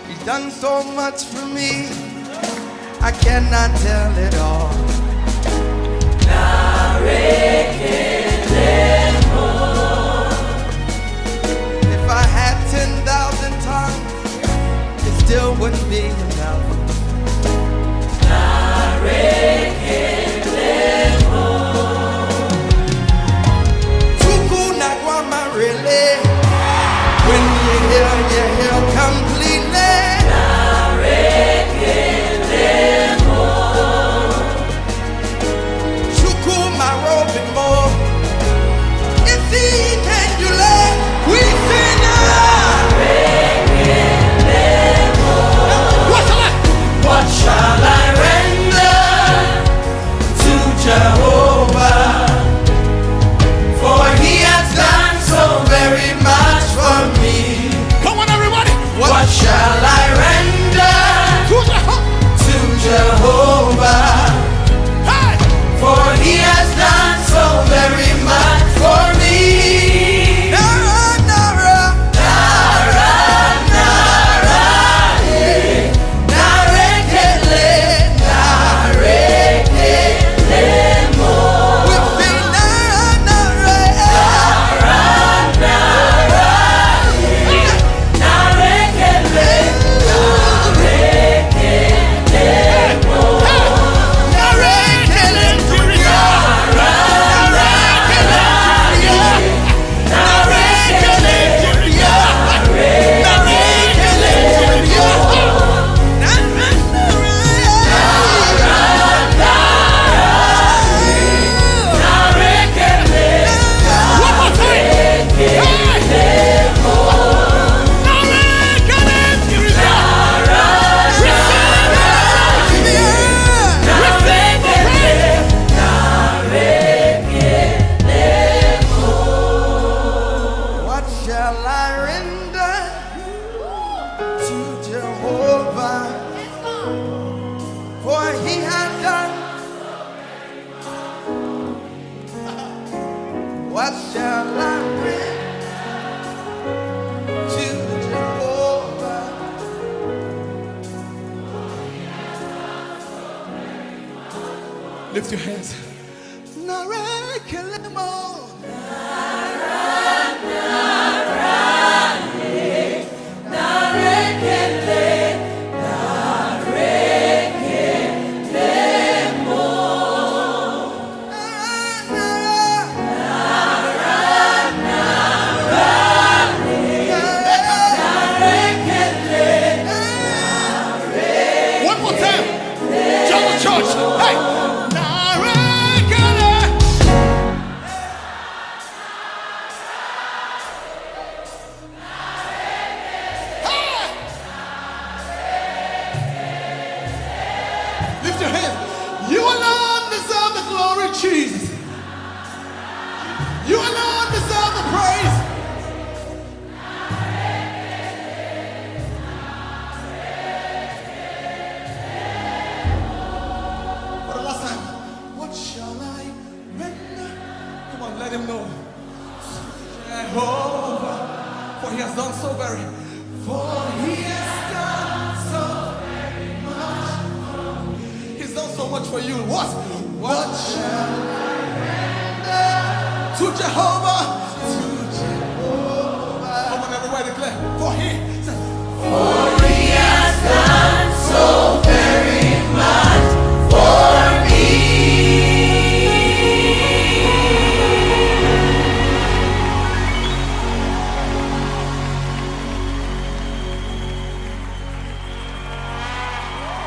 He's done so much for me, I cannot tell it all. If I had 10,000 tongues, it still wouldn't be enough. Tuku Nagwama really. When you hear completely. Chuku my robe and more. If he can you let we sing. What shall I render to Jehovah? For he has done so very much for me. Come on, everybody. What shall I render to Jehovah? Hey. For he has done so very much for me. Nara, nara, nara, nara, eh. Narekele, narekele mo. We sing nara, nara, nara, eh. Narekele, narekele mo. Narekele Julia, narekele Julia, narekele Julia, narekele Julia. One more time. Hey. What shall I render to Jehovah? For he has done. What shall I render to Jehovah? Lift your hands. Narekelemo. One more time. Tell the church. Hey. Lift your hands. You alone deserve the glory, Jesus. You alone deserve the praise. For the last time, what shall I render? Come on, let him know. Jehovah, for he has done so very. For he has done so very much. He's done so much for you. What shall I render to Jehovah? To Jehovah. Come on, everybody declare. For he has done so very much for me.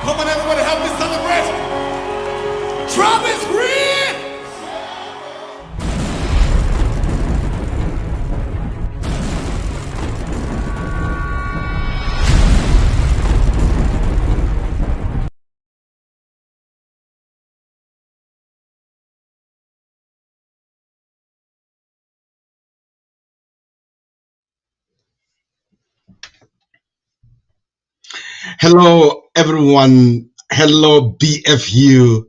Come on, everybody, help me celebrate. Travis Green. Hello, everyone. Hello, BFU.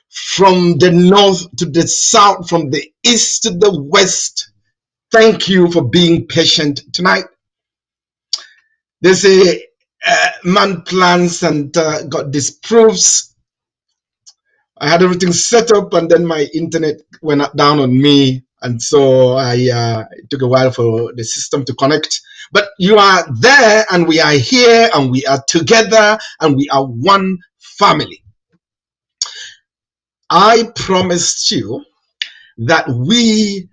From the north to the south, from the east to the west, thank you for being patient tonight. They say man plans and got these proofs. I had everything set up, and then my internet went down on me, and so it took a while for the system to connect. But you are there, and we are here, and we are together, and we are one family. I promised you that we're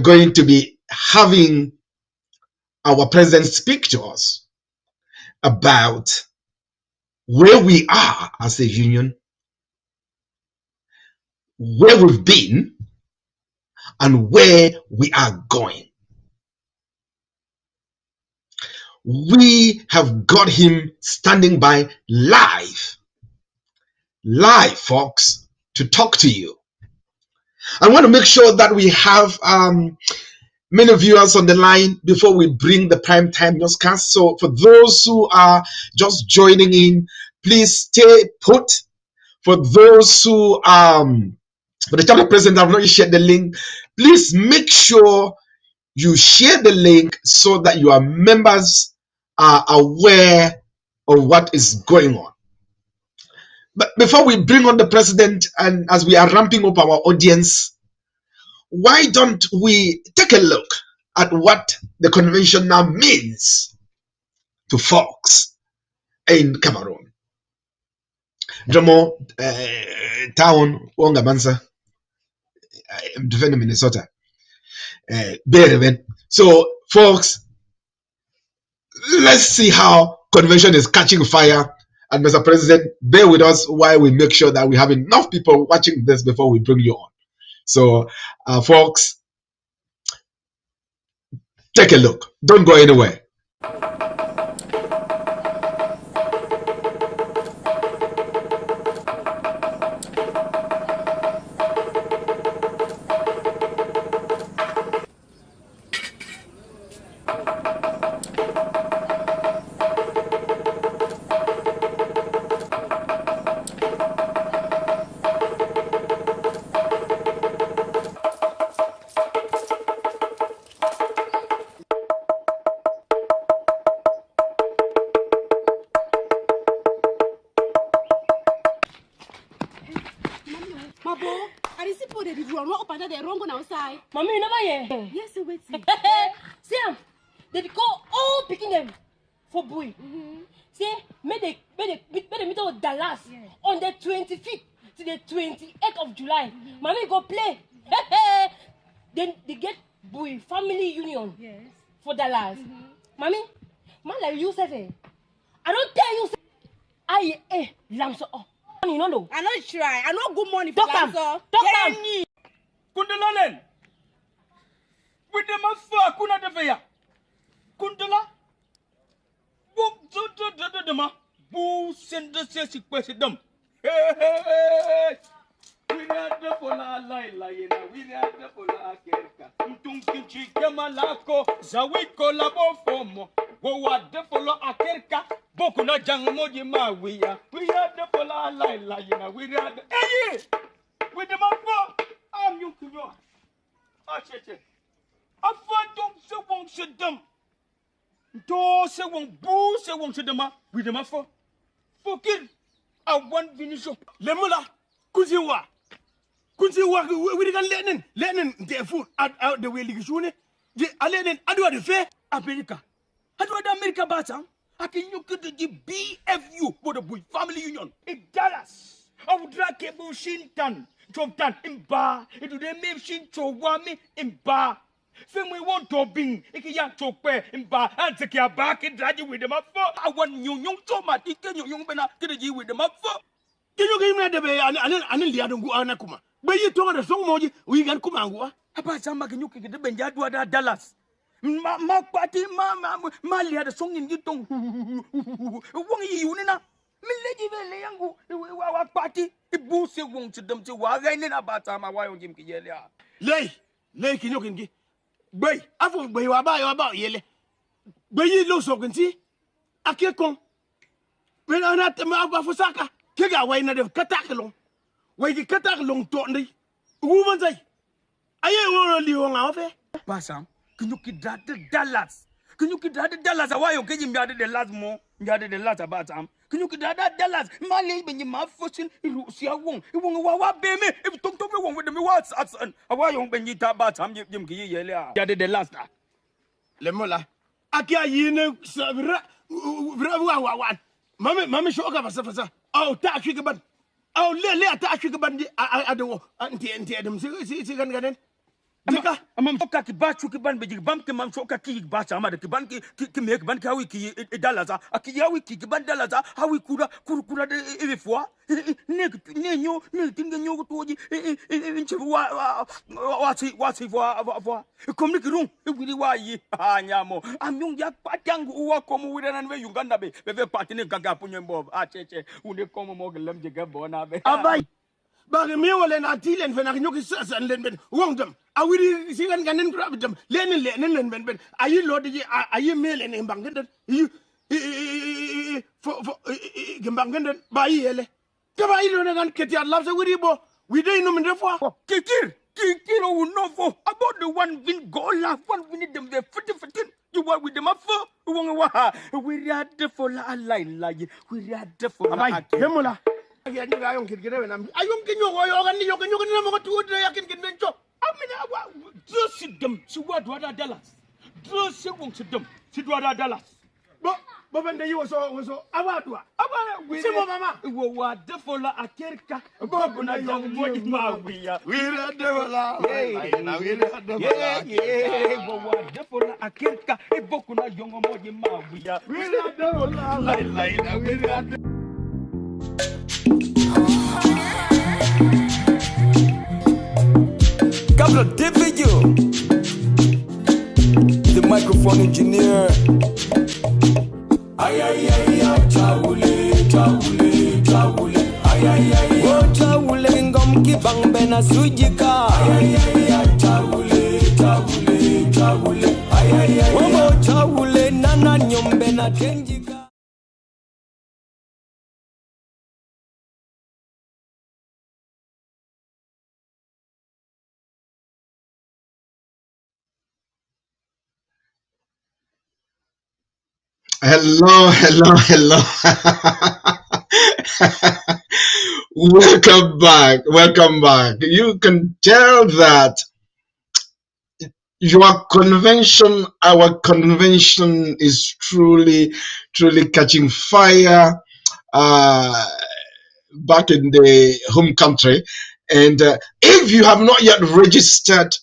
going to be having our president speak to us about where we are as a union, where we've been, and where we are going. We have got him standing by live, folks, to talk to you. I want to make sure that we have many viewers on the line before we bring the prime time newscast. So for those who are just joining in, please stay put. For those who for the chapter president have not shared the link, please make sure you share the link so that your members are aware of what is going on. But before we bring on the president, and as we are ramping up our audience, why don't we take a look at what the convention now means to folks in Cameroon? Dramo town Wongamansa, defending Minnesota. So, folks, let's see how convention is catching fire. And Mr. President, bear with us while we make sure that we have enough people watching this before we bring you on. So, folks, take a look. Don't go anywhere. Mommy, you never hear? Yes, wait. See, they go all picking them for boy. See, made the meet of Dallas on the 25th to the 28th of July. Mommy go play. Then they get boy family union for Dallas. Mommy, man like you say, I don't tell you. I lamso. You know. I don't try. I know good money for lamso. Talk Kundalalen. With the mafa kuna de veya. Kundala. Bu ma. Bu send the sesi president. Hey. We had the pola laina. We had the pola kerka. Mtunkinchi kemalako. Zawiko labo fomo. Wa de pola akerka. Boku na jangmoji ma we had the pola laina. We had hey. With the mafa. I'm you to know. I said, I don't say one sit them. Don't say one boo, say one sit them with them for. Forgive. I want finish up. Lemula, Kuziwa. We can learn their food out the way you should. The Allen, I do the fair America. I do the America Batam. I can you get the BFU for the family union in Dallas. I would like a Washington. Choptan in bar, it would make shin to wami in bar. Then we want to bing, if you to pay in bar, and take your back and drag you with them up for. I want you young so much, can you young bena get you with them up for? Can you give me the way and the other go anakuma? But you told us so much, we can come and go. About some can you get the Benjadua Dallas? Ma party, ma had a song in you tongue. Won't you know? Milady yangu wa party ibuse won't them to wa gainin abata ma wa yim ki yele lay ki nyokin ki bay afu bay wa ba yele bay lo so kan ti akekon be na na ma ba fu saka ke ga way na def kataklong way ki kataklong to ndi wu man say aye wo li wo nga fe basam ki nyuki Dallas Can you get that Dallas? Why you getting me the last more? You had the last about time. Can you get that Dallas? My lady, when you my fortune, you see a won't. You won't what baby. If you don't talk me with me, what's son? Why you when you talk about time? You had the last. Lemola. Akia yine sabra wa. Mami shoka basa. Oh, ta akigaban. Oh, le ta akigaban di ado anti adam si kan. Dika amam shoka ki ba chu ki ban be bam ke mam shoka ki ba cha ma de ki ban ki me ban ki hawi ki dalaza aki yawi ki ban dalaza hawi kura de e fois ne nyo ne tinga nyo to ji nche wa si wa comme ni kirun e wiri wa yi anyamo amyung ya patangu wa komu wira nan be Uganda be partner gaga punyo mbo cheche une komo mo gelam je gabo na be abai bagi mi wala na tilen fe na nyoki sasan len ben wongdam awiri sigan ganen grabdam len ben ayi lodi ayi mele ne bangendan fo gembangendan bayi ele ke bayi lo ngan keti Allah sa wiri bo we dey no min refo kikir will not for about the one win goal la one win them the 50 you work with them up for we are the for la we are the for abai hemola ya ni ayon kirgire na ayon kinyo yo gan yo ni mo tu de yakin kin bencho amina wa just them si what dollars just won't them si dollars bo bende yi so awadwa we si mo mama we were the for la akerka bo na young boy ma we are the for la we were the for la akerka e boku na young boy ma we are the for la we are Couple of BFU, the microphone engineer. Ay ay ay ay, chawule. Ay ay ay, oh chawule ngom kibang bena sujika. Ay ay ay, chawule. Ay ay ay, oh chawule nana nyombe na tenjika. Hello. Welcome back. You can tell that our convention is truly catching fire back in the home country. And if you have not yet registered,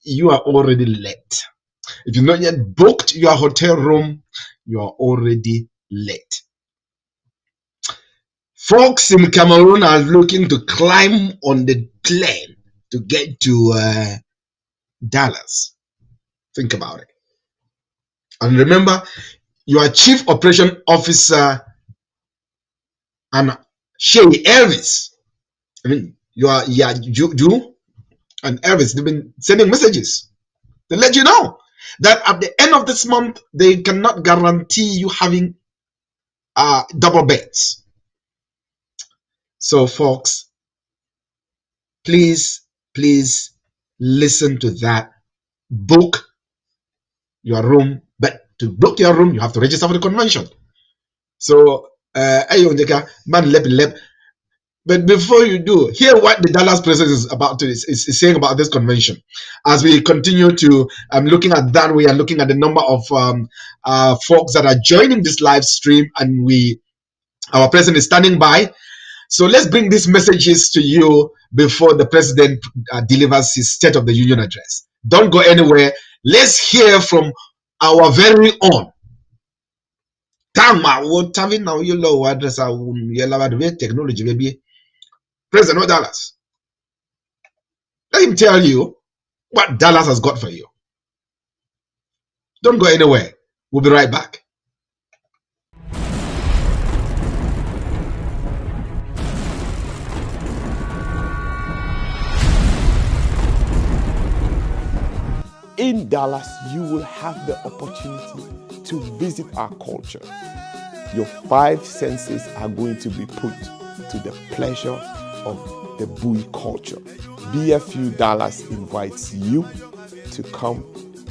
you are already late. If you've not yet booked your hotel room, you are already late. Folks in Cameroon are looking to climb on the plane to get to Dallas. Think about it. And remember, your chief operation officer and Shay Elvis, you and Elvis, they've been sending messages to let you know that at the end of this month, they cannot guarantee you having double beds. So, folks, please listen to that. Book your room, but to book your room, you have to register for the convention. So, but before you do, hear what the Dallas President is saying about this convention. As we continue to looking at that, we are looking at the number of folks that are joining this live stream, and our president is standing by. So let's bring these messages to you before the president delivers his State of the Union address. Don't go anywhere. Let's hear from our very own. Technology, baby. President Dallas. Let him tell you what Dallas has got for you. Don't go anywhere. We'll be right back. In Dallas, you will have the opportunity to visit our culture. Your 5 senses are going to be put to the pleasure of the Bowie culture. BFU Dallas invites you to come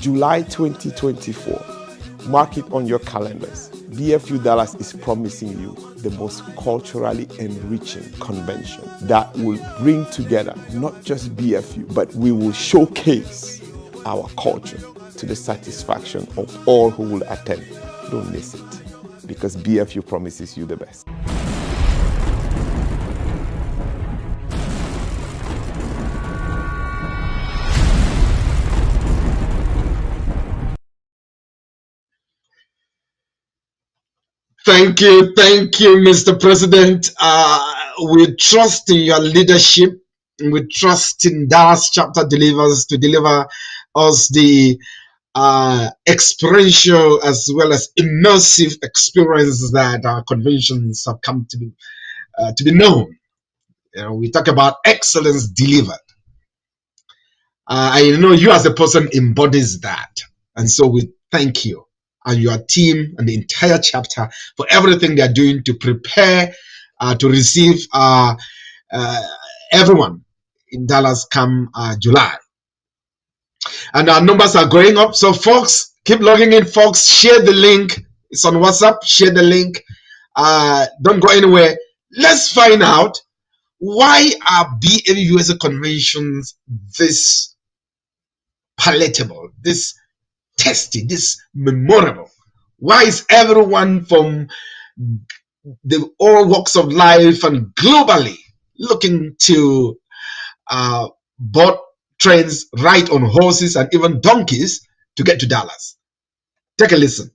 July 2024. Mark it on your calendars. BFU Dallas is promising you the most culturally enriching convention that will bring together not just BFU, but we will showcase our culture to the satisfaction of all who will attend. Don't miss it, because BFU promises you the best. Thank you, Mr. President. We trust in your leadership. We trust in Dallas Chapter Delivers to deliver us the experiential as well as immersive experience that our conventions have come to be known. We talk about excellence delivered. I know you as a person embodies that, and so we thank you and your team and the entire chapter for everything they're doing to prepare to receive everyone in Dallas come July. And our numbers are going up. So folks, keep logging in, folks. Share the link. It's on WhatsApp. Share the link. Don't go anywhere. Let's find out, why are BFU-USA conventions this palatable, this tasty, this memorable? Why is everyone from all walks of life and globally looking to board trains, ride on horses and even donkeys to get to Dallas? Take a listen.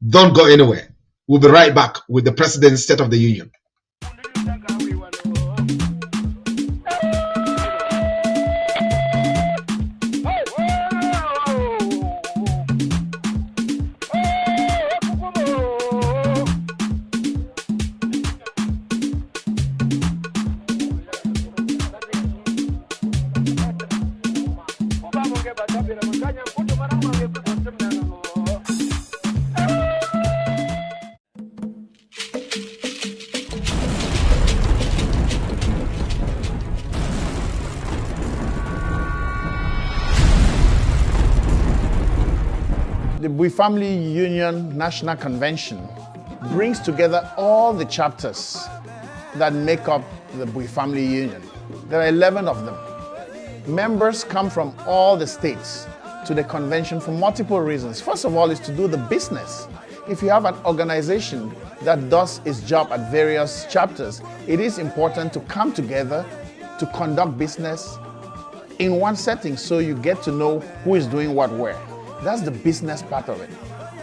Don't go anywhere. We'll be right back with the President's State of the Union. The Bui Family Union National Convention brings together all the chapters that make up the Bui Family Union. There are 11 of them. Members come from all the states to the convention for multiple reasons. First of all, is to do the business. If you have an organization that does its job at various chapters, it is important to come together to conduct business in one setting so you get to know who is doing what where. That's the business part of it.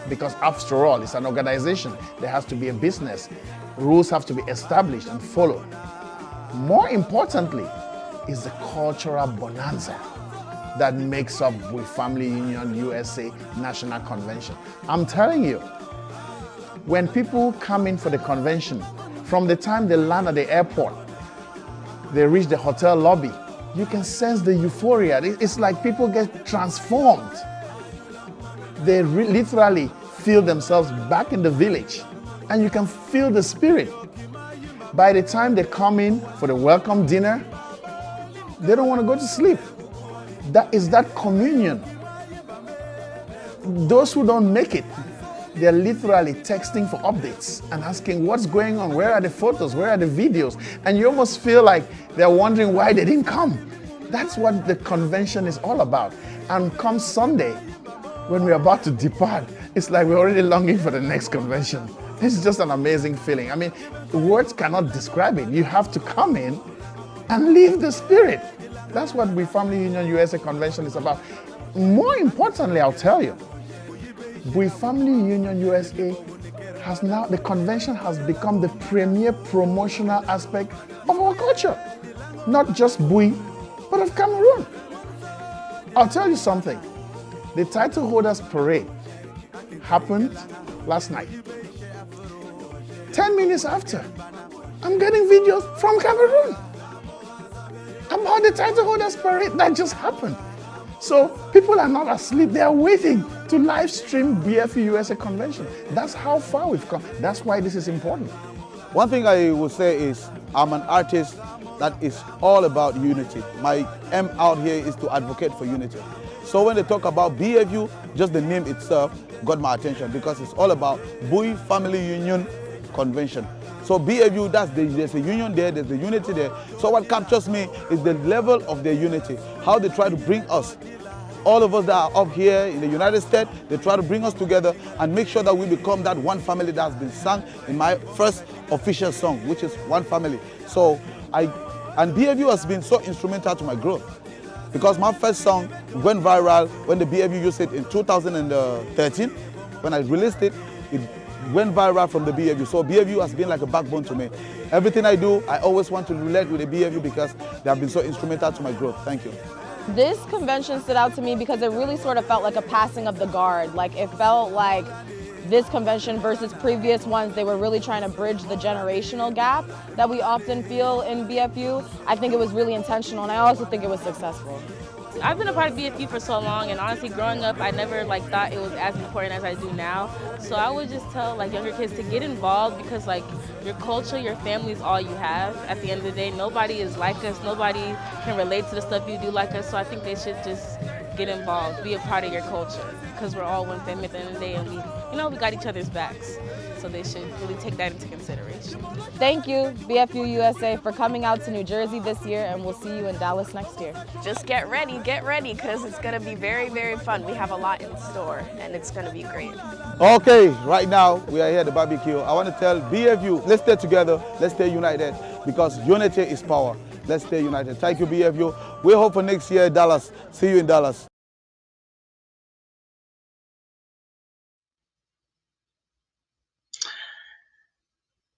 Because after all, it's an organization. There has to be a business. Rules have to be established and followed. More importantly, is the cultural bonanza that makes up Bui Family Union USA National Convention. I'm telling you, when people come in for the convention, from the time they land at the airport, they reach the hotel lobby, you can sense the euphoria. It's like people get transformed. They literally feel themselves back in the village, and you can feel the spirit. By the time they come in for the welcome dinner, they don't want to go to sleep. That is that communion. Those who don't make it, they're literally texting for updates and asking what's going on, where are the photos, where are the videos, and you almost feel like they're wondering why they didn't come. That's what the convention is all about. And come Sunday, when we're about to depart, it's like we're already longing for the next convention. It's just an amazing feeling. I mean, words cannot describe it. You have to come in and live the spirit. That's what Bui Family Union USA Convention is about. More importantly, I'll tell you, Bui Family Union USA has now, the convention has become the premier promotional aspect of our culture. Not just Bui, but of Cameroon. I'll tell you something. The title holders parade happened last night. 10 minutes after, I'm getting videos from Cameroon about the title holders parade that just happened. So people are not asleep, they are waiting to live stream BFU-USA convention. That's how far we've come. That's why this is important. One thing I will say is I'm an artist that is all about unity. My aim out here is to advocate for unity. So when they talk about BFU, just the name itself got my attention because it's all about Bui Family Union Convention. So BFU, there's a union there, there's a unity there. So what captures me is the level of their unity, how they try to bring us, all of us that are up here in the United States, they try to bring us together and make sure that we become that one family that has been sung in my first official song, which is One Family. So and BFU has been so instrumental to my growth because my first song went viral when the BFU-USA in 2013. When I released it, it went viral from the BFU. So BFU has been like a backbone to me. Everything I do, I always want to relate with the BFU because they have been so instrumental to my growth. Thank you. This convention stood out to me because it really sort of felt like a passing of the guard. Like it felt like this convention versus previous ones, they were really trying to bridge the generational gap that we often feel in BFU. I think it was really intentional, and I also think it was successful. I've been a part of BFU for so long, and honestly, growing up, I never thought it was as important as I do now. So I would just tell younger kids to get involved because your culture, your family is all you have. At the end of the day, nobody is like us. Nobody can relate to the stuff you do like us. So I think they should just get involved, be a part of your culture, because we're all one family at the end of the day, and we got each other's backs. So they should really take that into consideration. Thank you, BFU-USA, for coming out to New Jersey this year, and we'll see you in Dallas next year. Just get ready, because it's going to be very, very fun. We have a lot in store, and it's going to be great. Okay, right now, we are here at the barbecue. I want to tell BFU, let's stay together, let's stay united, because unity is power. Let's stay united. Thank you, BFU. We hope for next year, Dallas. See you in Dallas.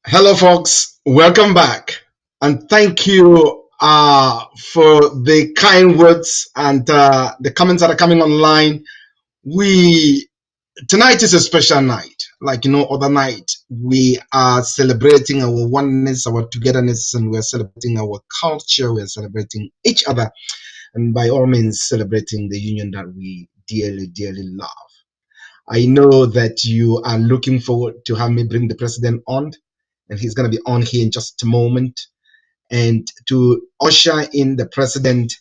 Hello, folks. Welcome back. And thank you for the kind words and the comments that are coming online. Tonight is a special night. Like no other night, we are celebrating our oneness, our togetherness, and we're celebrating our culture. We're celebrating each other, and by all means, celebrating the union that we dearly, dearly love. I know that you are looking forward to have me bring the president on, and he's going to be on here in just a moment. And to usher in the president,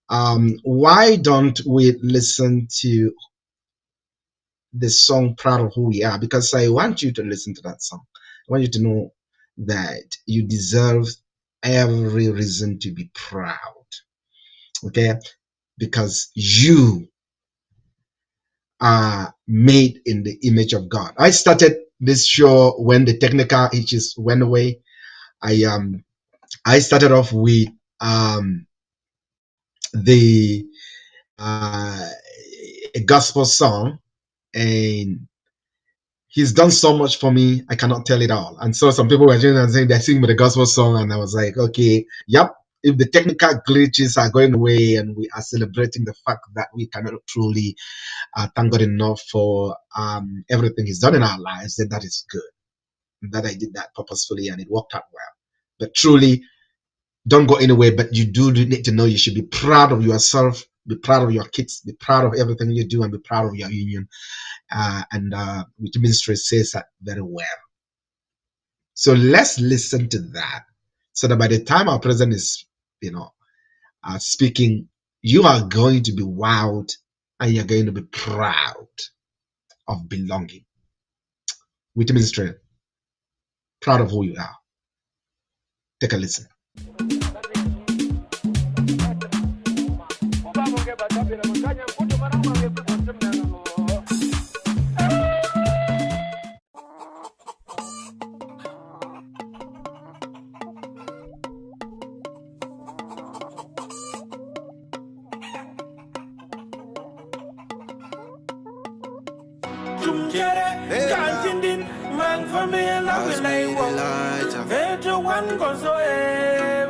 why don't we listen to the song Proud of Who We Are? Because I want you to listen to that song. I want you to know that you deserve every reason to be proud. Okay? Because you are made in the image of God. I started this show when the technical hitches went away. I started off with a gospel song, and he's done so much for me, I cannot tell it all. And so some people were saying they're singing with a gospel song, and I was like, okay, yep. If the technical glitches are going away and we are celebrating the fact that we cannot truly thank God enough for everything He's done in our lives, then that is good. That I did that purposefully and it worked out well. But truly, don't go anywhere. But you do need to know you should be proud of yourself, be proud of your kids, be proud of everything you do, and be proud of your union. And which ministry says that very well. So let's listen to that, so that by the time our president is, speaking, you are going to be wowed and you're going to be proud of belonging. With ministry, proud of who you are. Take a listen.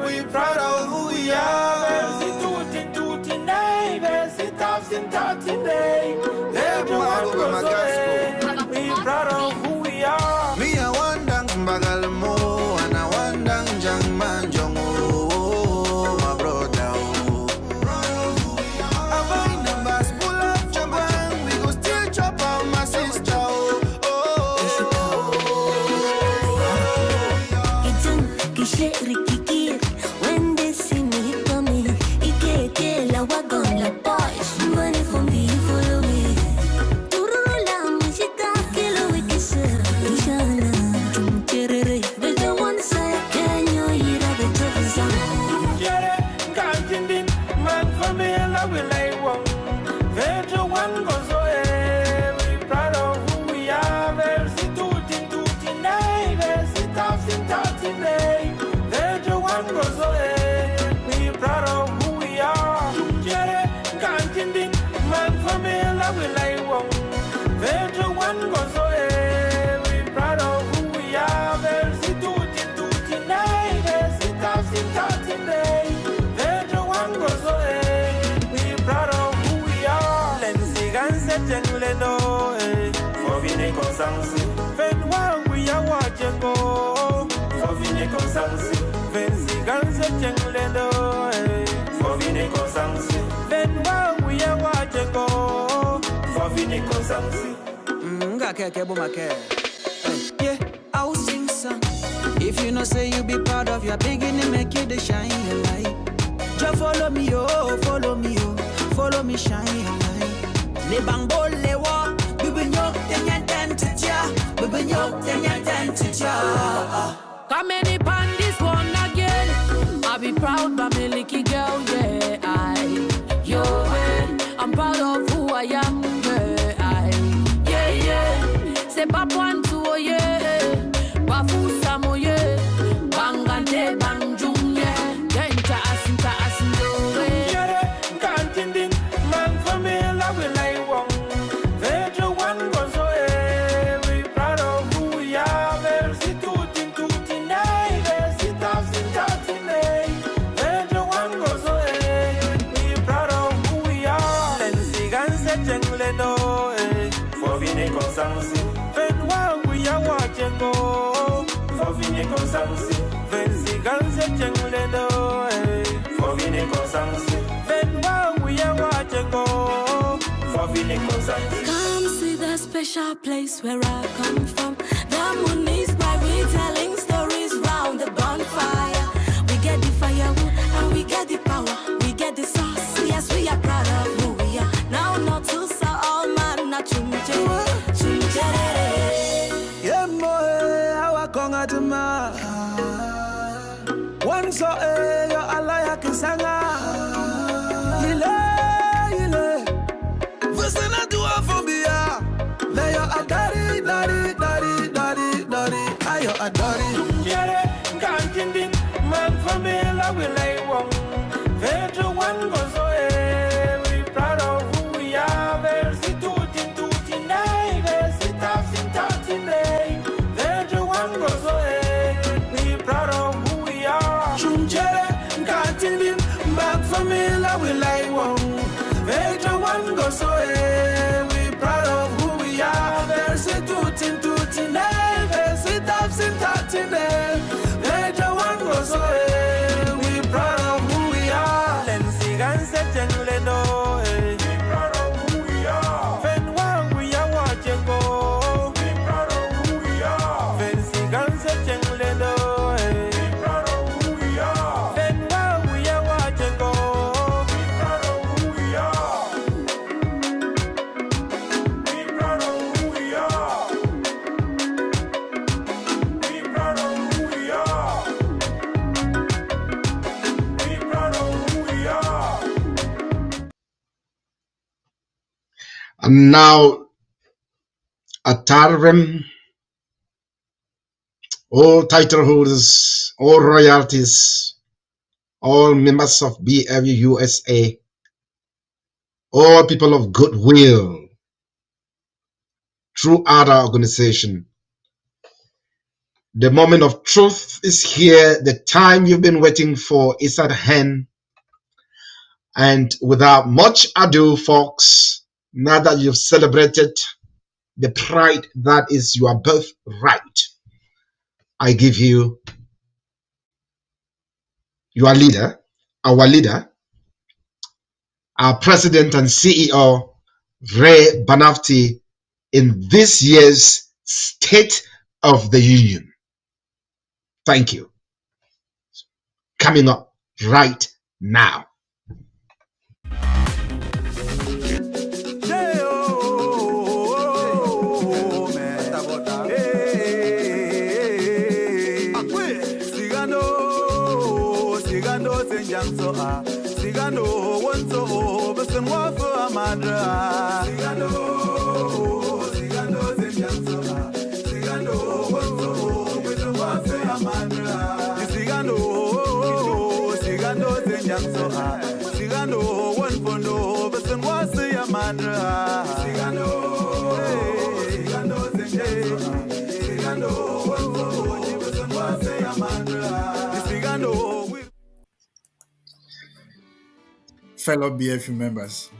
We proud of who we are. We proud of who we are. Me a wandang bagalmo, and I wandang jang man jongo, my brother. I find the bus pull up jabang, we go still chop out my sister. When they see me coming, I get la wagon la boys. Money for one goes away. We proud of who we are. Versi tutti nei, versi tafsi nei. Versi one goes away. We proud of who we are. Jere kantindin man famila we like one. Versi one goes away. We proud of who we are. Versi tutti nei, versi tafsi nei. Versi one goes away. We proud of who we are. Lensi ganse jengleno, for vine consansi. Ven wang we are watching go. For vine consansi. Vensi ganse jengleno, for vine consansi. Ven wang we are watching go. For vine consansi. Yeah, I'll sing some. If you know say you be proud of your beginning, make you the shine your light. Just follow me, oh, follow me, oh, follow me, shine your light. Le bambo le wa, bibinyo tenya tentja, bibinyo tenya tentja. Come any pan this one again. I be proud, but me licky girl, yeah. I'm proud of who I am, yeah. C'est pas point tout, yeah. Bafu samo, yeah. Bangante bangjung, yeah. Genta asinta asindo, yeah. Jere kantindin man famila we like one. Versi one goes away. We proud of who we are. Versi tutti nei, versi tafsi nei. Versi one goes away. We proud of who we are. Lensi ganse jengleno, for vine consansi. Ven wang we are watching go. For vine consansi. Vensi ganse jengleno, for vine consansi. Ven wang we are watching go. For vine consansi. Come see the special place where I come from. The moon is bright, we telling stories round the bonfire. We get the firewood and we get the power. We get the sauce, yes, we are proud of who we are. Now not to say all man, not chumche. Yeah, boy, our conga to ma. One so yo alaya kisanga. Ile. Vusena do afobia. They yo adari. Ayo adari. Jere kantindin man famila we like one. Versi one goes away. We proud of who we are. Versi tutti nei, versi tafsi nei. Versi one goes away. We proud of who we are. Jere kantindin man famila we like one. Versi one goes away. We proud of who we are. Versi tutti nei, versi tafsi nei. Versi one goes away. We proud of who we are. Lensi ganse jengleno, we proud of who we are. Ven wang we are watching go. We proud of who we are. Vensi ganse jengleno, we proud of who we are. Ven wang we are watching go. We proud of who we are. We proud of who we are. We proud of who we are. We proud of who we are. And now, Atarvem, all title holders, all royalties, all members of BFU-USA, all people of goodwill throughout our organization. The moment of truth is here. The time you've been waiting for is at hand. And without much ado, folks, now that you've celebrated the pride that is your birthright, I give you your leader, our leader, our president and CEO, Ray Bannavti, in this year's State of the Union. Thank you. Coming up right now. Sigando, won't so, but mandra. Sigando zenyanso. Sigando wonso. Wetu wase amandra. Sigando zenyanso. Sigando wonfondo. Besun wase amandra. Sigando zenyanso. Sigando wonso. Besun wase amandra. Sigando. Fellow BFU members,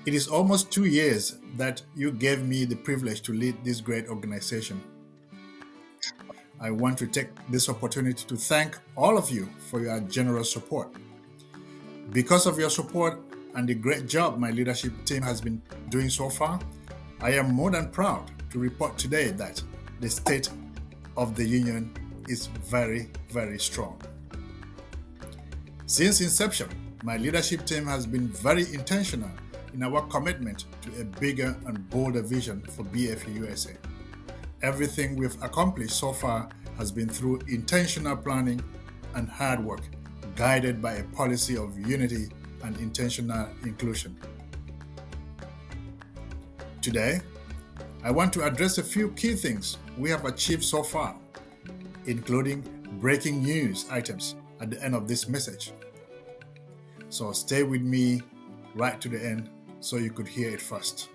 it is almost 2 years that you gave me the privilege to lead this great organization. I want to take this opportunity to thank all of you for your generous support. Because of your support and the great job my leadership team has been doing so far, I am more than proud to report today that the state of the union is very, very strong. Since inception, my leadership team has been very intentional in our commitment to a bigger and bolder vision for BFU-USA. Everything we've accomplished so far has been through intentional planning and hard work, guided by a policy of unity and intentional inclusion. Today, I want to address a few key things we have achieved so far, including breaking news items at the end of this message. So stay with me right to the end so you could hear it first.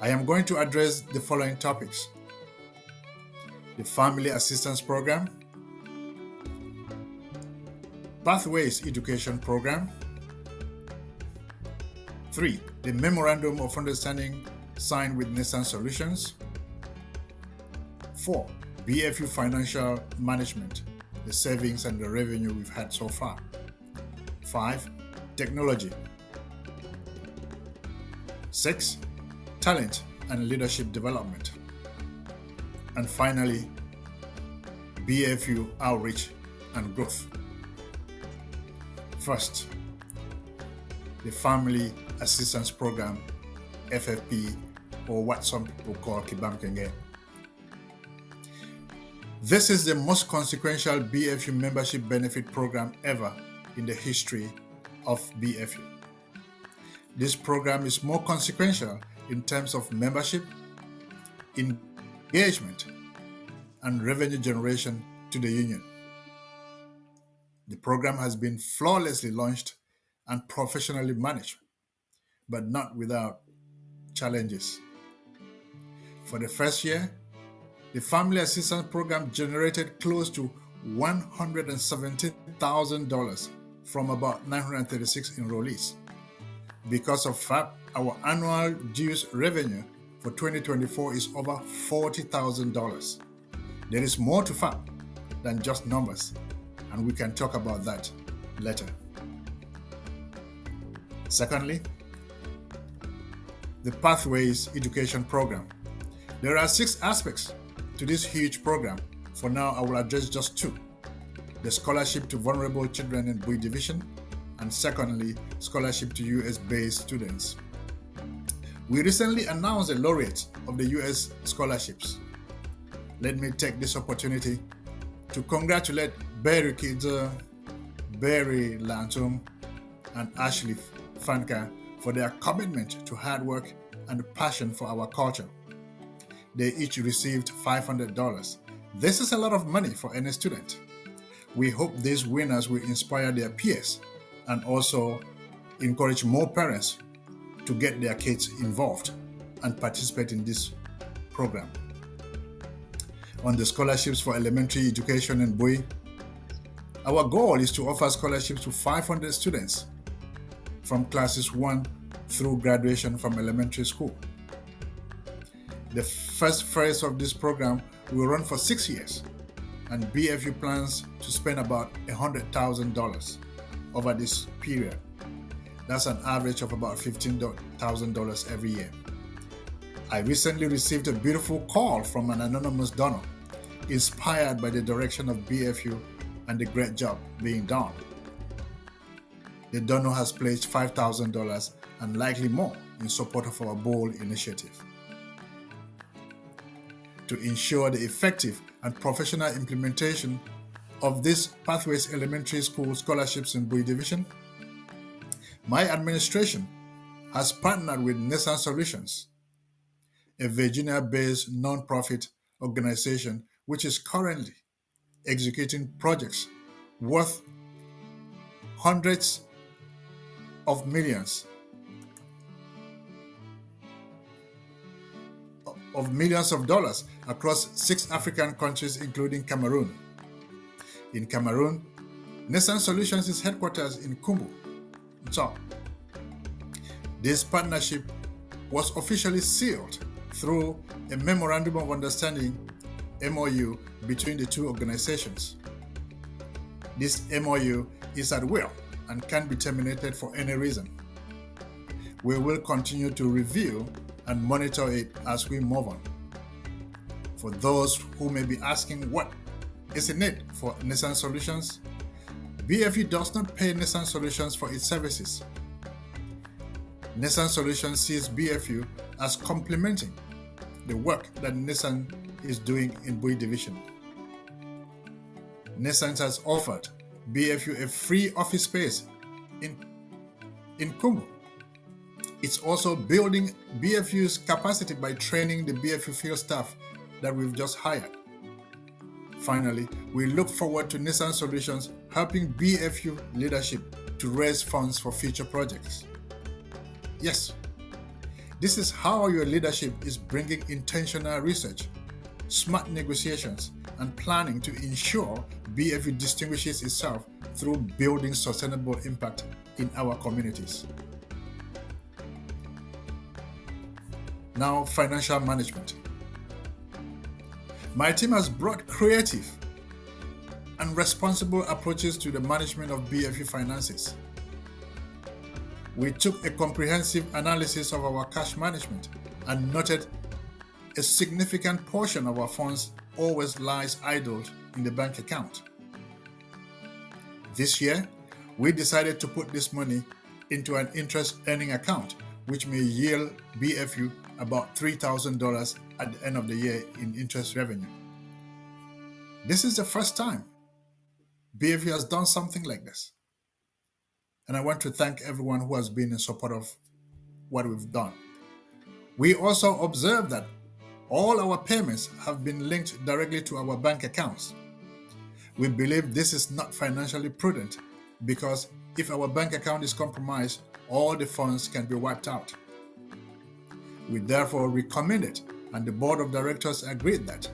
I am going to address the following topics: the Family Assistance Program, Pathways Education Program, 3. The Memorandum of Understanding signed with Nissan Solutions, 4. BFU Financial Management, the savings and the revenue we've had so far, 5. Technology, 6. Talent and leadership development, and finally, BFU outreach and growth. First, the Family Assistance Program, FFP, or what some people call Kibamkenge. This is the most consequential BFU membership benefit program ever in the history of BFU. This program is more consequential in terms of membership, engagement, and revenue generation to the union. The program has been flawlessly launched and professionally managed, but not without challenges. For the first year, the Family Assistance Program generated close to $117,000 from about 936 enrollees. Because of FAP, our annual dues revenue for 2024 is over $40,000. There is more to FAP than just numbers, and we can talk about that later. Secondly, the Pathways Education Program. There are 6 aspects to this huge program. For now, I will address just 2. The scholarship to vulnerable children in Bui Division, and secondly, scholarship to US-based students. We recently announced the laureates of the US scholarships. Let me take this opportunity to congratulate Barry Kidzer, Barry Lantum, and Ashley Fanka for their commitment to hard work and passion for our culture. They each received $500. This is a lot of money for any student. We hope these winners will inspire their peers and also encourage more parents to get their kids involved and participate in this program. On the scholarships for elementary education in Bui, our goal is to offer scholarships to 500 students from classes 1 through graduation from elementary school. The first phase of this program will run for 6 years, and BFU plans to spend about $100,000 over this period. That's an average of about $15,000 every year. I recently received a beautiful call from an anonymous donor, inspired by the direction of BFU and the great job being done. The donor has pledged $5,000 and likely more in support of our bold initiative. To ensure the effective and professional implementation of this Pathways Elementary School scholarships in Bui Division, my administration has partnered with Nissan Solutions, a Virginia-based nonprofit organization which is currently executing projects worth hundreds of millions of dollars across 6 African countries, including Cameroon. In Cameroon, Nissan Solutions is headquartered in Kumbu. So, this partnership was officially sealed through a Memorandum of Understanding, MOU, between the two organizations. This MOU is at will and can be terminated for any reason. We will continue to review and monitor it as we move on. For those who may be asking what is in it for Nissan Solutions, BFU does not pay Nissan Solutions for its services. Nissan Solutions sees BFU as complementing the work that Nissan is doing in Bui Division. Nissan has offered BFU a free office space in Kumbu. It's also building BFU's capacity by training the BFU field staff that we've just hired. Finally, we look forward to Nissan Solutions helping BFU leadership to raise funds for future projects. Yes, this is how your leadership is bringing intentional research, smart negotiations, and planning to ensure BFU distinguishes itself through building sustainable impact in our communities. Now, financial management. My team has brought creative and responsible approaches to the management of BFU finances. We took a comprehensive analysis of our cash management and noted a significant portion of our funds always lies idled in the bank account. This year, we decided to put this money into an interest-earning account, which may yield BFU about $3,000 at the end of the year in interest revenue. This is the first time BFU has done something like this. And I want to thank everyone who has been in support of what we've done. We also observed that all our payments have been linked directly to our bank accounts. We believe this is not financially prudent because if our bank account is compromised, all the funds can be wiped out. We therefore recommended, and the board of directors agreed that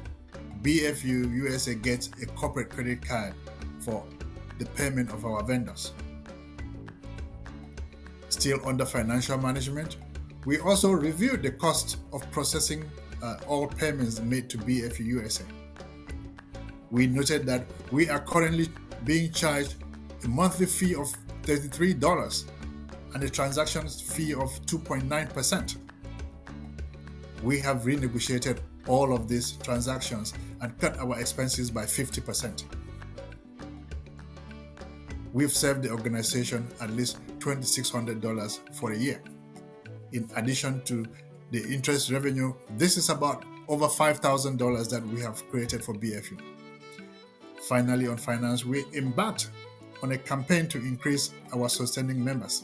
BFU-USA gets a corporate credit card for the payment of our vendors. Still under financial management, we also reviewed the cost of processing all payments made to BFU-USA. We noted that we are currently being charged a monthly fee of $33 and a transaction fee of 2.9%. We have renegotiated all of these transactions and cut our expenses by 50%. We've saved the organization at least $2,600 for a year. In addition to the interest revenue, this is about over $5,000 that we have created for BFU. Finally, on finance, we embarked on a campaign to increase our sustaining members.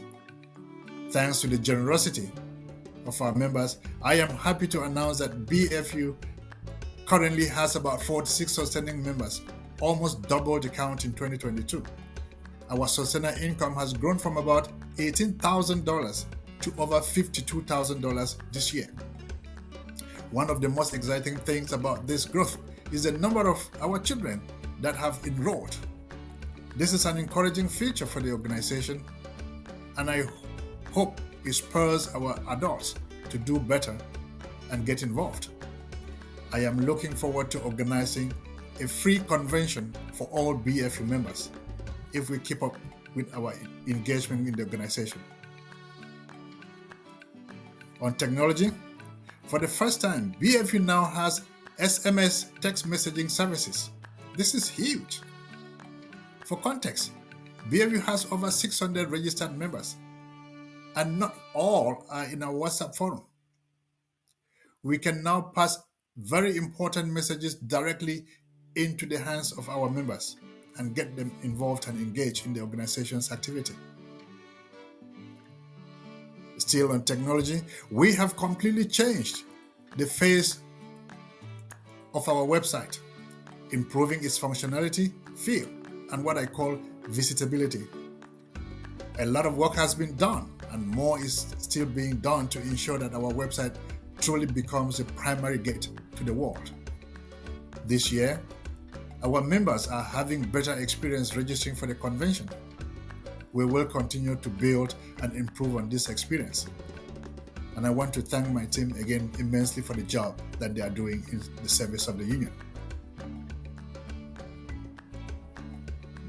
Thanks to the generosity of our members, I am happy to announce that BFU currently has about 46 sustaining members, almost double the count in 2022. Our sustainer income has grown from about $18,000 to over $52,000 this year. One of the most exciting things about this growth is the number of our children that have enrolled. This is an encouraging feature for the organization, and I hope it spurs our adults to do better and get involved. I am looking forward to organizing a free convention for all BFU members if we keep up with our engagement in the organization. On technology, for the first time, BFU now has SMS text messaging services. This is huge. For context, BFU has over 600 registered members, and not all are in our WhatsApp forum. We can now pass very important messages directly into the hands of our members and get them involved and engaged in the organization's activity. Still on technology, we have completely changed the face of our website, improving its functionality, feel, and what I call visitability. A lot of work has been done, and more is still being done to ensure that our website truly becomes the primary gate to the world. This year, our members are having better experience registering for the convention. We will continue to build and improve on this experience. And I want to thank my team again immensely for the job that they are doing in the service of the union.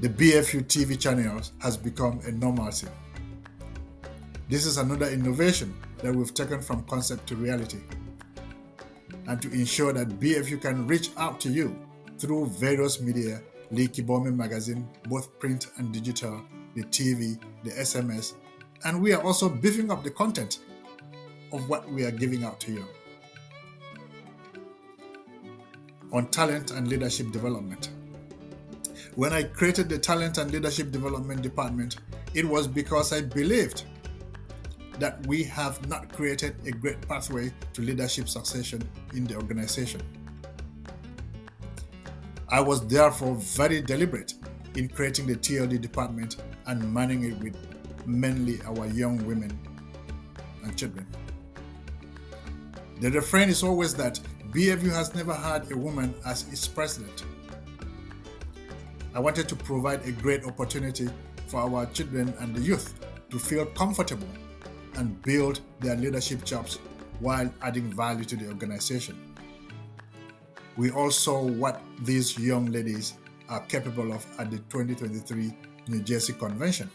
The BFU TV channels has become a normalcy. This is another innovation that we've taken from concept to reality. And to ensure that BFU can reach out to you through various media, Lee Kibomi magazine, both print and digital, the TV, the SMS, and we are also beefing up the content of what we are giving out to you. On talent and leadership development. When I created the talent and leadership development department, it was because I believed that we have not created a great pathway to leadership succession in the organization. I was therefore very deliberate in creating the TLD department and manning it with mainly our young women and children. The refrain is always that BFU has never had a woman as its president. I wanted to provide a great opportunity for our children and the youth to feel comfortable and build their leadership jobs while adding value to the organization. We all saw what these young ladies are capable of at the 2023 New Jersey Convention.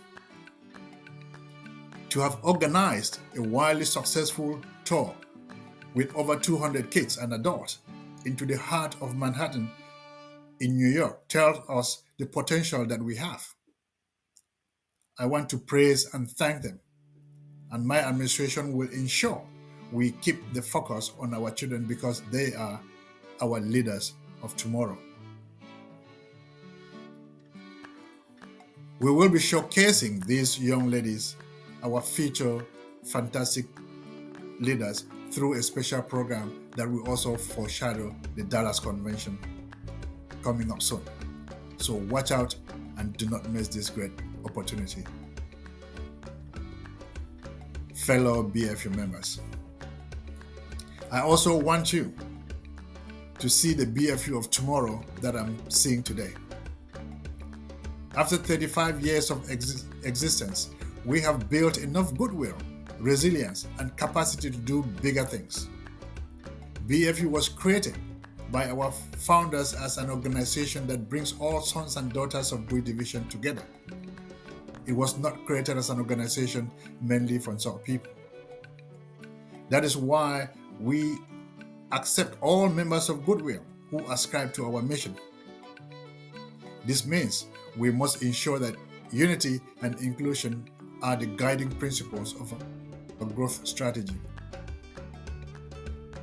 To have organized a wildly successful tour with over 200 kids and adults into the heart of Manhattan in New York tells us the potential that we have. I want to praise and thank them, and my administration will ensure we keep the focus on our children because they are our leaders of tomorrow. We will be showcasing these young ladies, our future fantastic leaders, through a special program that will also foreshadow the Dallas Convention coming up soon. So watch out and do not miss this great opportunity. Fellow BFU members, I also want you to see the BFU of tomorrow that I'm seeing today. After 35 years of existence, we have built enough goodwill, resilience, and capacity to do bigger things. BFU was created by our founders as an organization that brings all sons and daughters of Bui Division together. It was not created as an organization mainly for some people. That is why we accept all members of Goodwill who ascribe to our mission. This means we must ensure that unity and inclusion are the guiding principles of a growth strategy.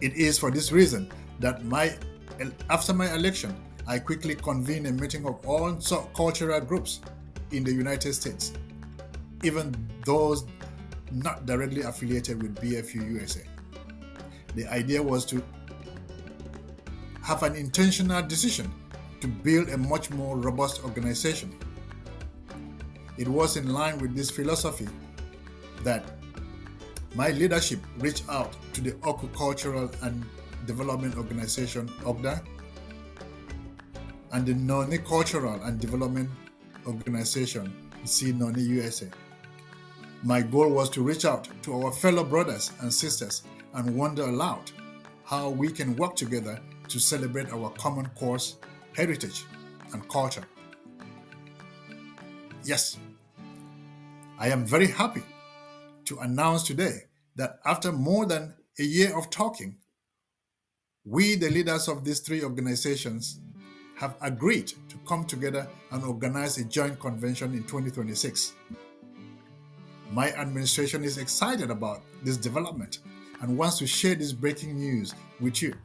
It is for this reason that after my election, I quickly convened a meeting of all cultural groups in the United States, even those not directly affiliated with BFU-USA. The idea was to have an intentional decision to build a much more robust organization. It was in line with this philosophy that my leadership reached out to the Oku Cultural and Development Organization, OCDA, and the Noni Cultural and Development Organization, Noni USA. My goal was to reach out to our fellow brothers and sisters and wonder aloud how we can work together to celebrate our common cause, heritage, and culture. Yes, I am very happy to announce today that after more than a year of talking, we, the leaders of these three organizations, have agreed to come together and organize a joint convention in 2026. My administration is excited about this development and wants to share this breaking news with you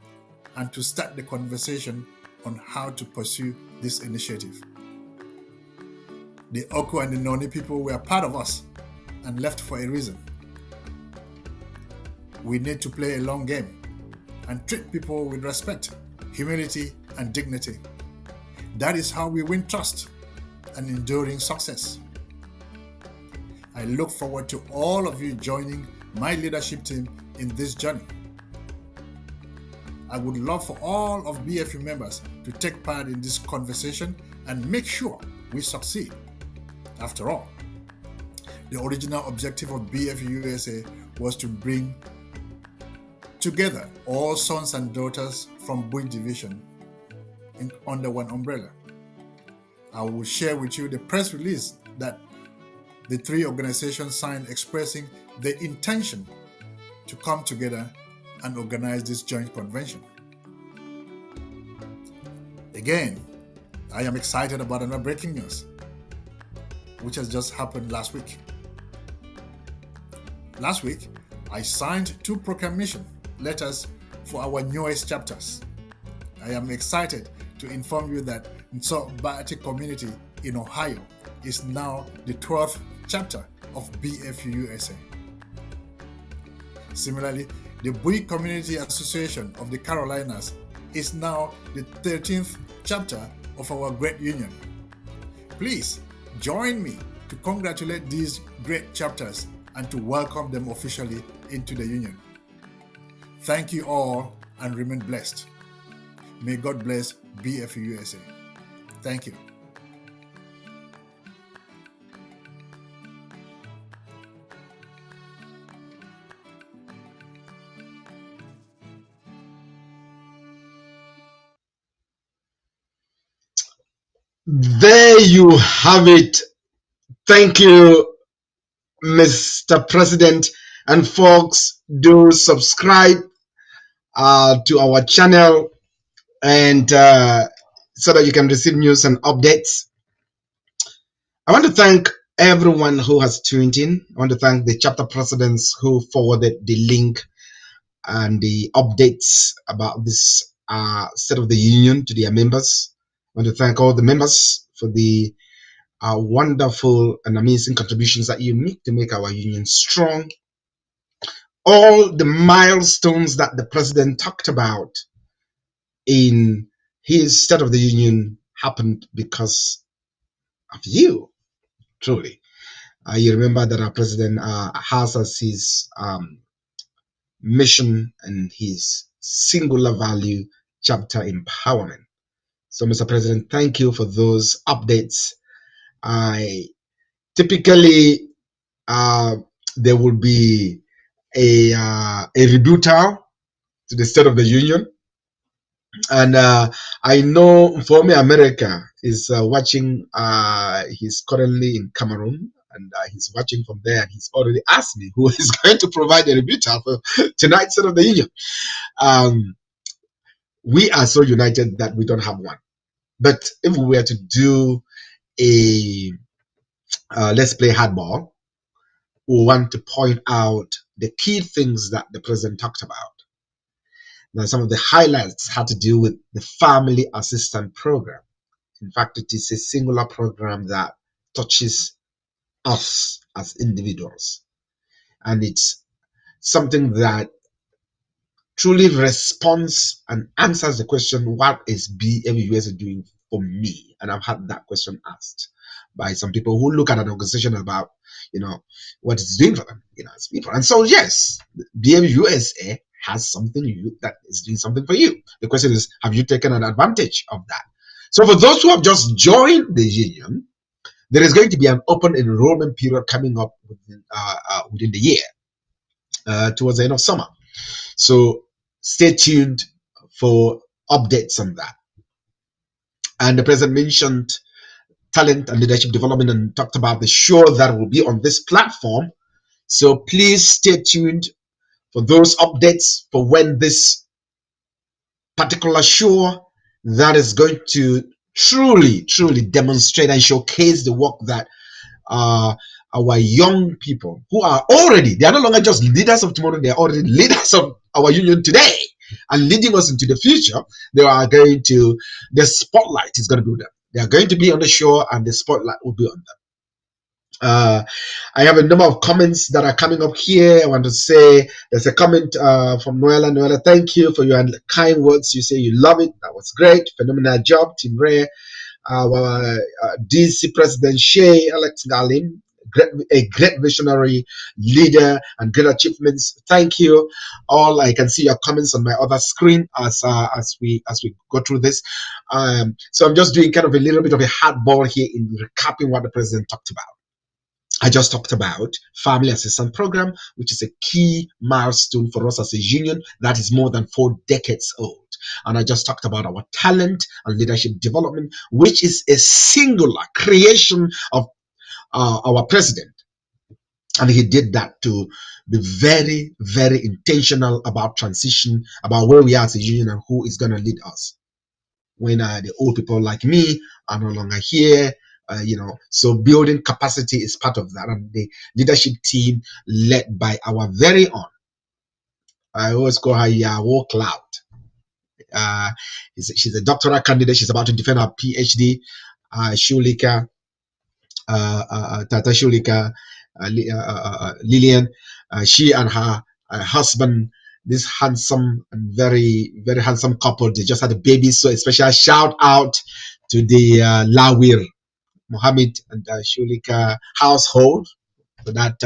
and to start the conversation on how to pursue this initiative. The Oku and the Noni people were part of us and left for a reason. We need to play a long game and treat people with respect, humility, and dignity. That is how we win trust and enduring success. I look forward to all of you joining my leadership team in this journey. I would love for all of BFU members to take part in this conversation and make sure we succeed. After all, the original objective of BFU-USA was to bring together all sons and daughters from Bui Division under one umbrella. I will share with you the press release that the three organizations signed expressing their intention to come together and organize this joint convention. Again, I am excited about another breaking news, which has just happened last week. Last week, I signed 2 proclamation letters for our newest chapters. I am excited to inform you that Bannavti community in Ohio is now the 12th chapter of BFU-USA. Similarly, the Bui Community Association of the Carolinas is now the 13th chapter of our great union. Please join me to congratulate these great chapters and to welcome them officially into the union. Thank you all and remain blessed. May God bless BFU-USA. Thank you. There you have it. Thank you, Mr. President. And folks, do subscribe to our channel and so that you can receive news and updates. I want to thank everyone who has tuned in. I want to thank the chapter presidents who forwarded the link and the updates about this State of the Union to their members. I want to thank all the members for the wonderful and amazing contributions that you make to make our union strong. All the milestones that the president talked about in his State of the Union happened because of you, truly. You remember that our president has as his mission and his singular value chapter empowerment. So, Mr. President, thank you for those updates. I typically there will be a rebuttal to the State of the Union, and I know for me America is watching. He's currently in Cameroon, and he's watching from there. And he's already asked me who is going to provide a rebuttal for tonight's State of the Union. We are so united that we don't have one. But if we were to do a let's play hardball, we want to point out the key things that the president talked about. Now, some of the highlights had to do with the Family Assistance Program. In fact, it is a singular program that touches us as individuals. And it's something that truly responds and answers the question, what is BFU-USA doing for me? And I've had that question asked by some people who look at an organization about, what it's doing for them, as people. And so, yes, BFU-USA has something that is doing something for you. The question is, have you taken an advantage of that? So for those who have just joined the union, there is going to be an open enrollment period coming up within the year, towards the end of summer. So stay tuned for updates on that. And the president mentioned talent and leadership development and talked about the show that will be on this platform. So please stay tuned for those updates for when this particular show that is going to truly demonstrate and showcase the work that our young people who are already, they are no longer just leaders of tomorrow, they are already leaders of our union today and leading us into the future. They are going to, the spotlight is going to be on them. They are going to be on the show and the spotlight will be on them. Uh, I have a number of comments that are coming up here. I want to say there's a comment from Noella. Noella, thank you for your kind words. You say you love it. That was great. Phenomenal job, Team Ray. Our DC President Shay Alex Galim, a great visionary leader and great achievements. Thank you all. I can see your comments on my other screen as we go through this. So I'm just doing kind of a little bit of a hardball here in recapping what the president talked about. I just talked about Family Assistance Program, which is a key milestone for us as a union that is more than 4 decades old. And I just talked about our talent and leadership development, which is a singular creation of our president. And he did that to be very, very intentional about transition, about where we are as a union and who is going to lead us. When the old people like me are no longer here, so building capacity is part of that. And the leadership team led by our very own, I always call her Yahoo Cloud. She's a doctoral candidate. She's about to defend her PhD. Shulika, Tata Shulika, Lillian. She and her husband, this handsome and very, very handsome couple, they just had a baby. So a special shout out to the Lawir Mohammed and Shulika household for that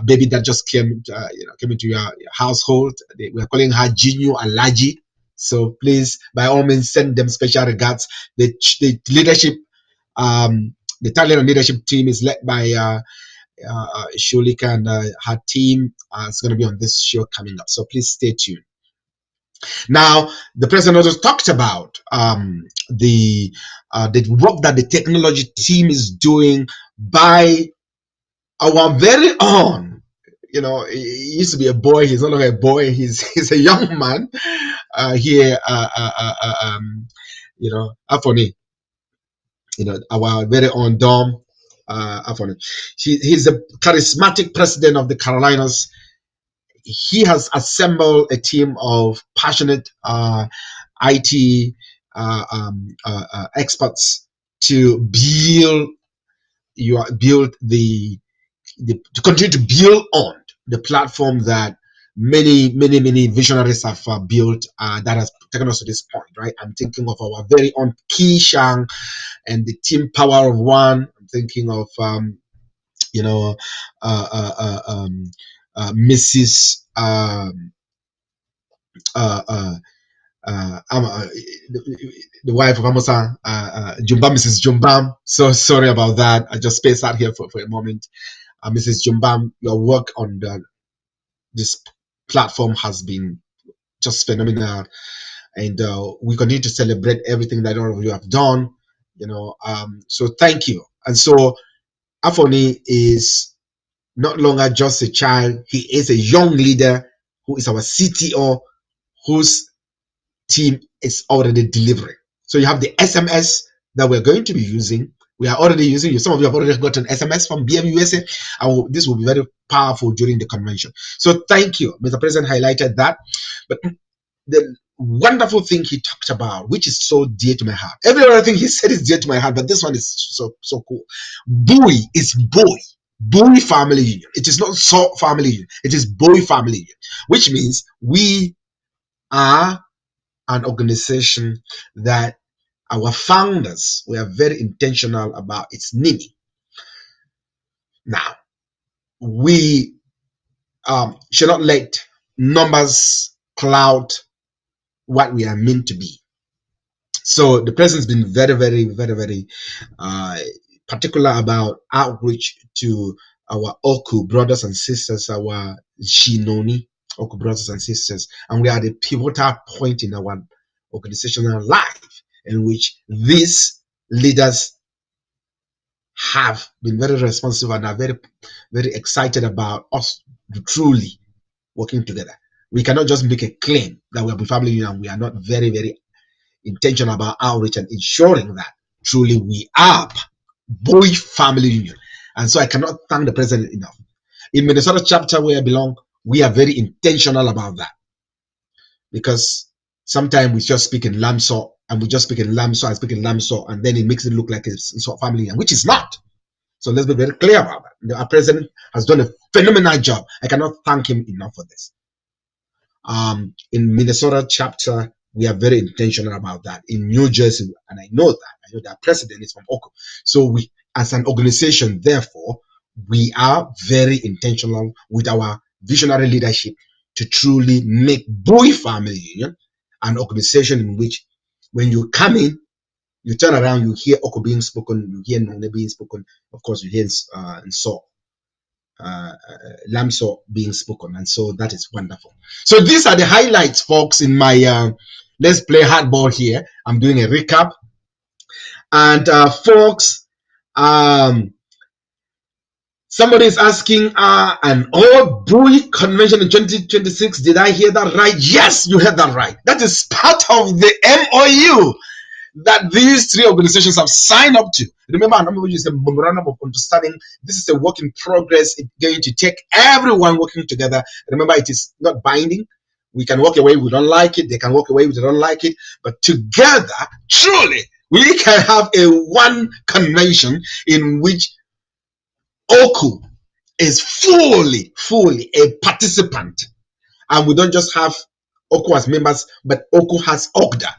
baby that just came into your household. We're calling her Jinyu Alaji. So please, by all means, send them special regards. The leadership, the talent and leadership team is led by Shulika and her team. Is going to be on this show coming up. So please stay tuned. Now, the president also talked about the work that the technology team is doing by our very own. He used to be a boy. He's no longer a boy. He's a young man here. Afoni. Our very own Dom Afoni. He's a charismatic president of the Carolinas. He has assembled a team of passionate IT experts to to continue to build on the platform that many visionaries have built that has taken us to this point, right? I'm thinking of our very own Ki Shang and the team Power of One. I'm thinking of Mrs. The wife of Amosa, Jumbam, Mrs. Jumbam. So sorry about that. I just spaced out here for a moment. Mrs. Jumbam, your work on this platform has been just phenomenal, and we continue to celebrate everything that all of you have done. So thank you. And so Afoni is not longer just a child; he is a young leader who is our CTO, whose team is already delivering. So you have the SMS that we're going to be using. We are already using you. Some of you have already gotten SMS from BFU-USA. This will be very powerful during the convention. So thank you. Mr. President highlighted that. But the wonderful thing he talked about, which is so dear to my heart. Every other thing he said is dear to my heart, but this one is so cool. BUI is Boy. BUI Family Union. It is not SO Family Union. It is BUI Family Union, which means we are an organization that our founders were very intentional about its meaning. Now, we should not let numbers cloud what we are meant to be. So the president's been very, very, very, very particular about outreach to our Oku brothers and sisters, our Shinoni Oku brothers and sisters, and we are at a pivotal point in our organizational life in which these leaders have been very responsive and are very, very excited about us truly working together. We cannot just make a claim that we are a family union. We are not very, very intentional about outreach and ensuring that truly we are Boy Family Union. And so I cannot thank the president enough. In Minnesota chapter where I belong, we are very intentional about that, because sometimes we just speak in Lamso and we just speak in Lamso and speak in Lamso, and then it makes it look like it's family union, which is not. So let's be very clear about that. Our president has done a phenomenal job. I cannot thank him enough for this. In Minnesota chapter, we are very intentional about that. In New Jersey, and I know that president is from Oko. So we, as an organization, therefore, we are very intentional with our visionary leadership to truly make Bowie Family Union an organization in which, when you come in, you turn around, you hear Oko being spoken, you hear Nune being spoken, of course, you hear Lamso being spoken, and so that is wonderful. So these are the highlights, folks, in my let's play hardball here. I'm doing a recap, and folks, somebody is asking, an all Bowie convention in 2026. Did I hear that right? Yes, you heard that right. That is part of the MOU that these three organizations have signed up to. Remember, an MOU is a memorandum of understanding. This is a work in progress. It's going to take everyone working together. Remember, it is not binding. We can walk away, we don't like it. They can walk away, we don't like it. But together, truly, we can have a one convention in which Oku is fully a participant. And we don't just have Oku as members, but Oku has Ogda.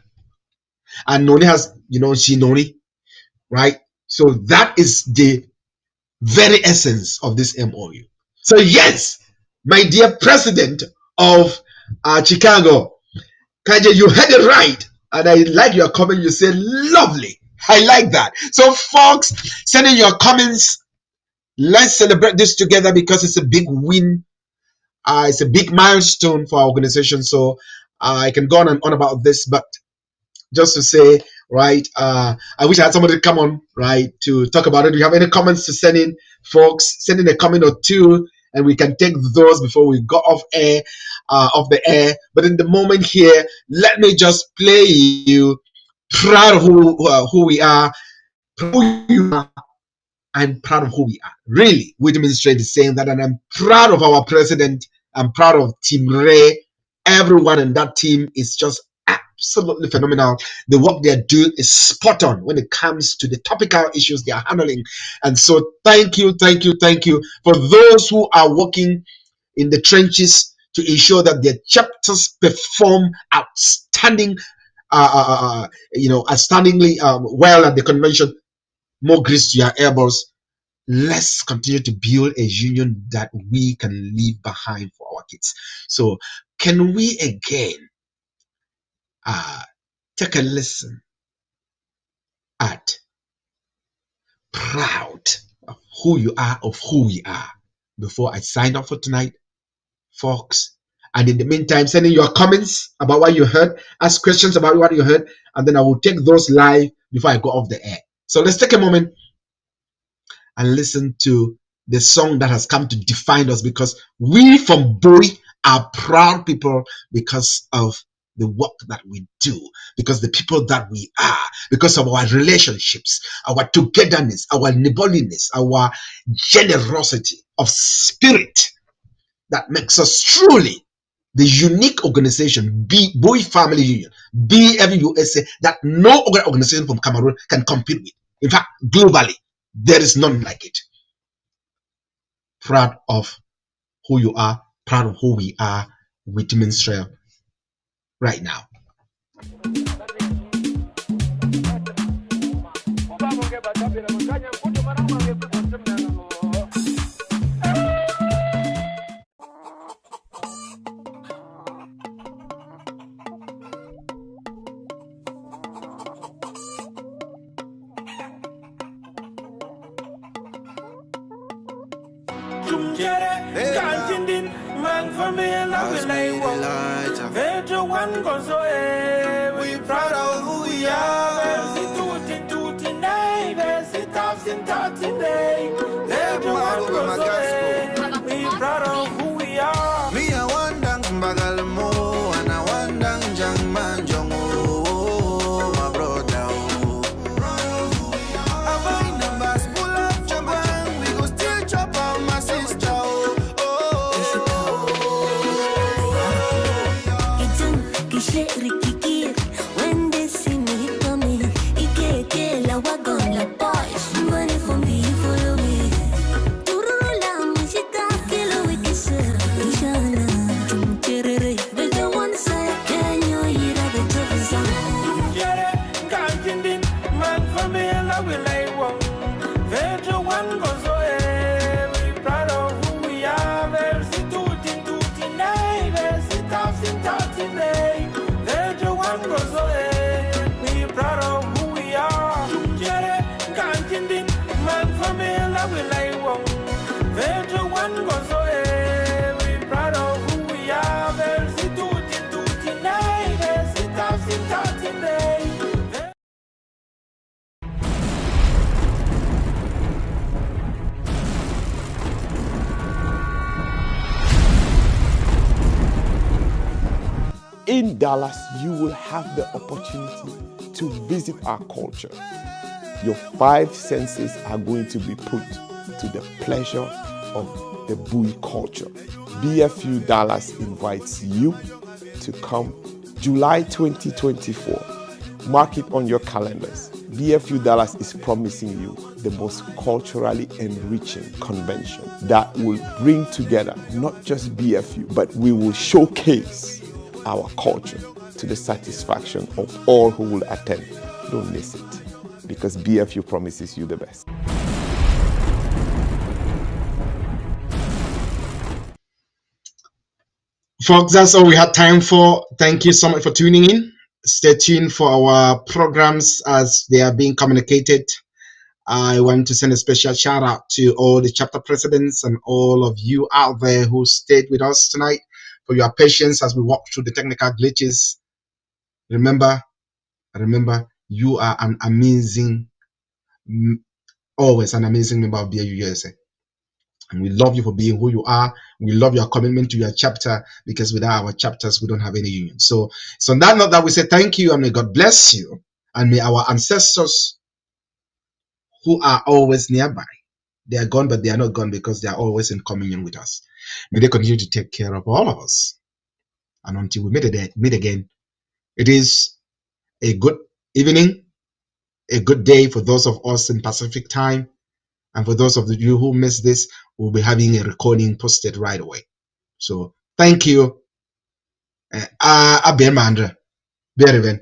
And Noni has, Shinoni, right? So that is the very essence of this MOU. So yes, my dear president of Chicago, Kaje, you heard it right. And I like your comment. You said lovely. I like that. So folks, send in your comments. Let's celebrate this together because it's a big win. It's a big milestone for our organization. So I can go on and on about this, but just to say, right, I wish I had somebody to come on, right, to talk about it. Do you have any comments to send in, folks? Send in a comment or two, and we can take those before we go off the air. But in the moment here, let me just play you proud of who we are, who you are, and proud of who we are. Really, we demonstrate saying that, and I'm proud of our president. I'm proud of Team Ray. Everyone in that team is just absolutely phenomenal. The work they are doing is spot on when it comes to the topical issues they are handling. And so thank you for those who are working in the trenches to ensure that their chapters perform outstandingly well at the convention. More grace to your elbows. Let's continue to build a union that we can leave behind for our kids. So can we again take a listen at proud of who you are, of who we are, before I sign off for tonight, folks. And in the meantime, send in your comments about what you heard, ask questions about what you heard, and then I will take those live before I go off the air. So let's take a moment and listen to the song that has come to define us, because we from Bowie are proud people because of the work that we do, because the people that we are, because of our relationships, our togetherness, our neighborliness, our generosity of spirit that makes us truly the unique organization, Bowie Family Union, BFU-USA, that no other organization from Cameroon can compete with. In fact, globally, there is none like it. Proud of who you are, proud of who we are with Minstrel right now. We proud of who we are. We proud of who we are. Me a wandang bagalmo, and I wandang jangman jongo, my brother. I find the bus pull up jambang, we go still chop out my sister. When they see me coming, Ike la wagon la boys. Money for me, follow me. in Dallas, you will have the opportunity to visit our culture. Your 5 senses are going to be put to the pleasure of the Bowie culture. BFU Dallas invites you to come July 2024. Mark it on your calendars. BFU Dallas is promising you the most culturally enriching convention that will bring together not just BFU, but we will showcase our culture to the satisfaction of all who will attend. Don't miss it, because BFU promises you the best. Folks, that's all we had time for. Thank you so much for tuning in. Stay tuned for our programs as they are being communicated. I want to send a special shout out to all the chapter presidents and all of you out there who stayed with us tonight for your patience as we walk through the technical glitches. Remember, you are an amazing, always an amazing member of BFU-USA. And we love you for being who you are. We love your commitment to your chapter, because without our chapters, we don't have any union. So on that note, that we say thank you, and may God bless you, and may our ancestors who are always nearby, they are gone, but they are not gone because they are always in communion with us. May they continue to take care of all of us. And until we meet again, it is a good evening, a good day for those of us in Pacific time. And for those of you who missed this, we'll be having a recording posted right away. So thank you. Abel Mandra. Very well.